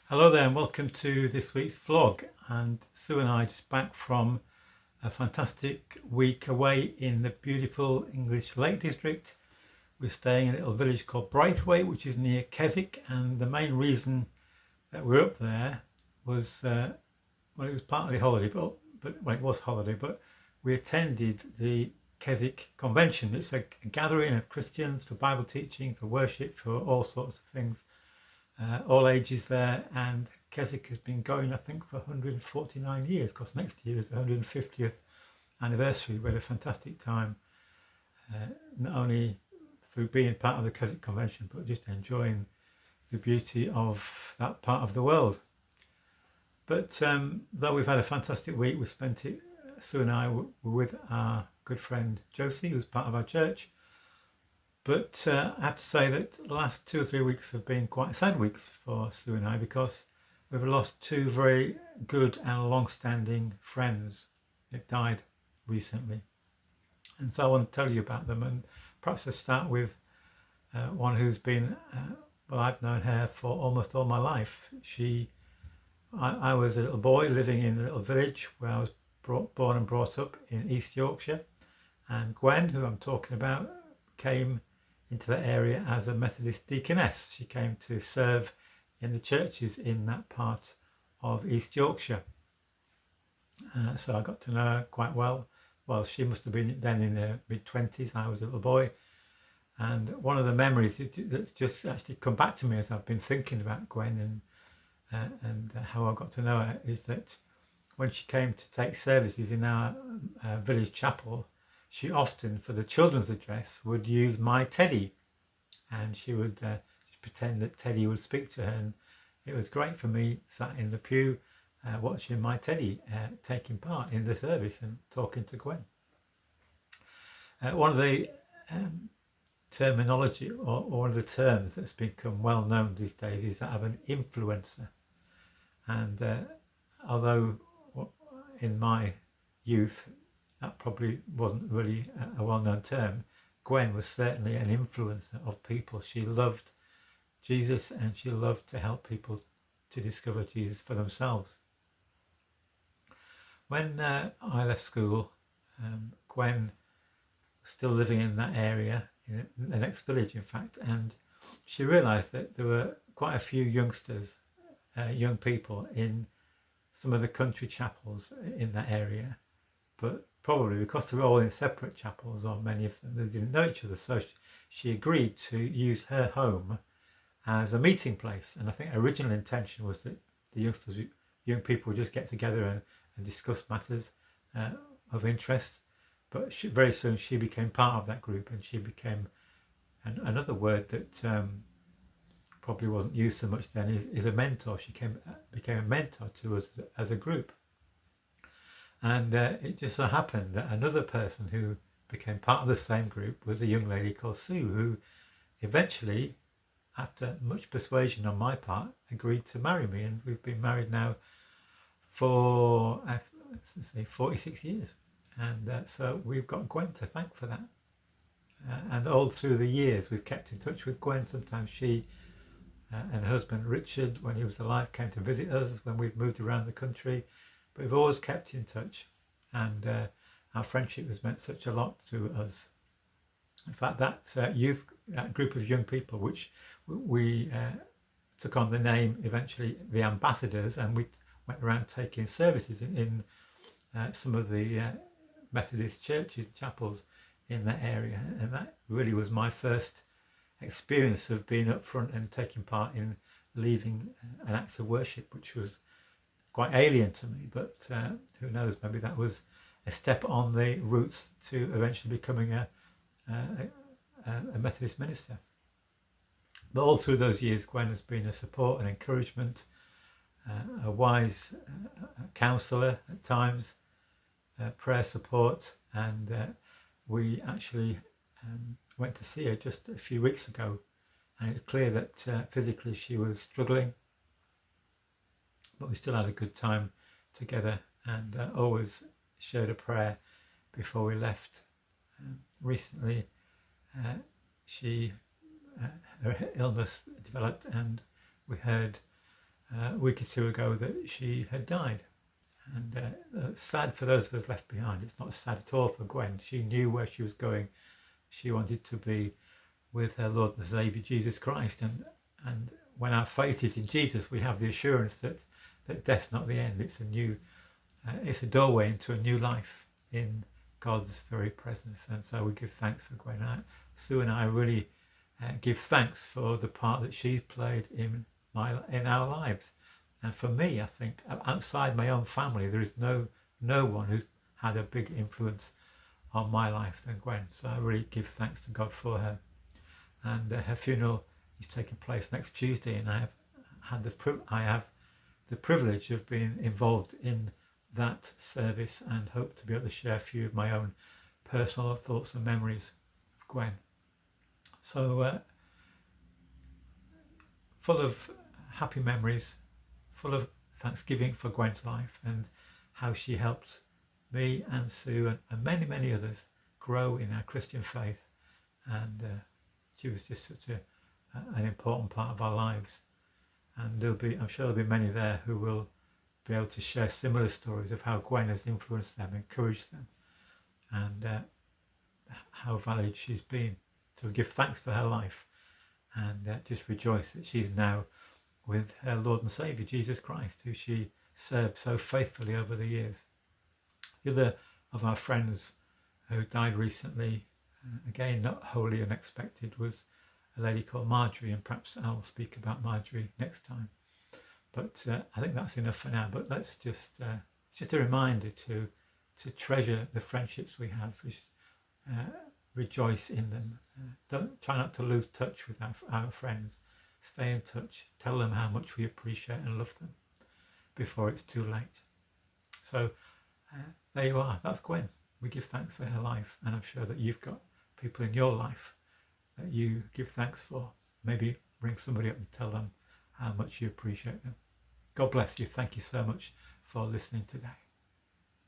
Hello there and welcome to this week's vlog. And Sue and I just back from a fantastic week away in the beautiful English Lake District. We're staying in a little village called Braithwaite, which is near Keswick, and the main reason that we're up there was, it was partly holiday, but it was holiday, but we attended the Keswick Convention. It's a gathering of Christians for Bible teaching, for worship, for all sorts of things. All ages there, and Keswick has been going, I think, for 149 years, because next year is the 150th anniversary. We had a fantastic time, not only through being part of the Keswick Convention, but just enjoying the beauty of that part of the world. But though we've had a fantastic week, we spent it, Sue and I were with our good friend Josie, who's part of our church. But I have to say that the last 2 or 3 weeks have been quite sad weeks for Sue and I, because we've lost two very good and long-standing friends that died recently. And so I want to tell you about them, and perhaps I'll start with one who's been, I've known her for almost all my life. I was a little boy living in a little village where I was born and brought up in East Yorkshire, and Gwen, who I'm talking about, came into that area as a Methodist deaconess. She came to serve in the churches in that part of East Yorkshire. So I got to know her quite well. Well, she must have been then in her mid-20s. I was a little boy. And one of the memories that's just actually come back to me as I've been thinking about Gwen and how I got to know her is that when she came to take services in our village chapel, she often, for the children's address, would use my Teddy, and she would pretend that Teddy would speak to her. And it was great for me, sat in the pew, watching my Teddy taking part in the service and talking to Gwen. One of the terminology or one of the terms that's become well known these days is that of an influencer. And although in my youth, that probably wasn't really a well-known term, Gwen was certainly an influencer of people. She loved Jesus and she loved to help people to discover Jesus for themselves. When I left school, Gwen was still living in that area, in the next village in fact, and she realised that there were quite a few youngsters, young people in some of the country chapels in that area, but probably because they were all in separate chapels, or many of them, they didn't know each other. So she agreed to use her home as a meeting place. And I think her original intention was that the young people would just get together and discuss matters of interest. But very soon she became part of that group, and she became another word that probably wasn't used so much then is a mentor. She became a mentor to us as a group. And it just so happened that another person who became part of the same group was a young lady called Sue, who eventually, after much persuasion on my part, agreed to marry me. And we've been married now for, let's say, 46 years. And so we've got Gwen to thank for that. And all through the years, we've kept in touch with Gwen. Sometimes she and her husband Richard, when he was alive, came to visit us when we'd moved around the country. But we've always kept in touch, and our friendship has meant such a lot to us. In fact, that group of young people, which we took on the name eventually the Ambassadors, and we went around taking services in some of the Methodist churches, chapels in that area. And that really was my first experience of being up front and taking part in leading an act of worship, which was quite alien to me, but who knows, maybe that was a step on the route to eventually becoming a Methodist minister. But all through those years, Gwen has been a support and encouragement, a wise counsellor at times, prayer support, and we actually went to see her just a few weeks ago, and it's clear that physically she was struggling, but we still had a good time together, and always shared a prayer before we left. Recently, her illness developed, and we heard a week or two ago that she had died. And sad for those of us left behind. It's not sad at all for Gwen. She knew where she was going. She wanted to be with her Lord and Saviour Jesus Christ. And when our faith is in Jesus, we have the assurance that death's not the end. It's it's a doorway into a new life in God's very presence. And so we give thanks for Gwen. Sue and I really give thanks for the part that she's played in our lives. And for me, I think outside my own family, there is no one who's had a big influence on my life than Gwen. So I really give thanks to God for her. And her funeral is taking place next Tuesday, and I have the privilege of being involved in that service, and hope to be able to share a few of my own personal thoughts and memories of Gwen. So full of happy memories, full of thanksgiving for Gwen's life and how she helped me and Sue and many others grow in our Christian faith. And she was just such an important part of our lives. And I'm sure there'll be many there who will be able to share similar stories of how Gwen has influenced them, encouraged them, and how valued she's been. So give thanks for her life, and just rejoice that she's now with her Lord and Saviour Jesus Christ, who she served so faithfully over the years. The other of our friends who died recently, again not wholly unexpected, was a lady called Marjorie, and perhaps I'll speak about Marjorie next time. But I think that's enough for now. But let's just it's just a reminder to treasure the friendships we have, rejoice in them. Don't try not to lose touch with our friends. Stay in touch. Tell them how much we appreciate and love them before it's too late. So there you are. That's Gwen. We give thanks for her life, and I'm sure that you've got people in your life that you give thanks for. Maybe bring somebody up and tell them how much you appreciate them. God bless you. Thank you so much for listening today.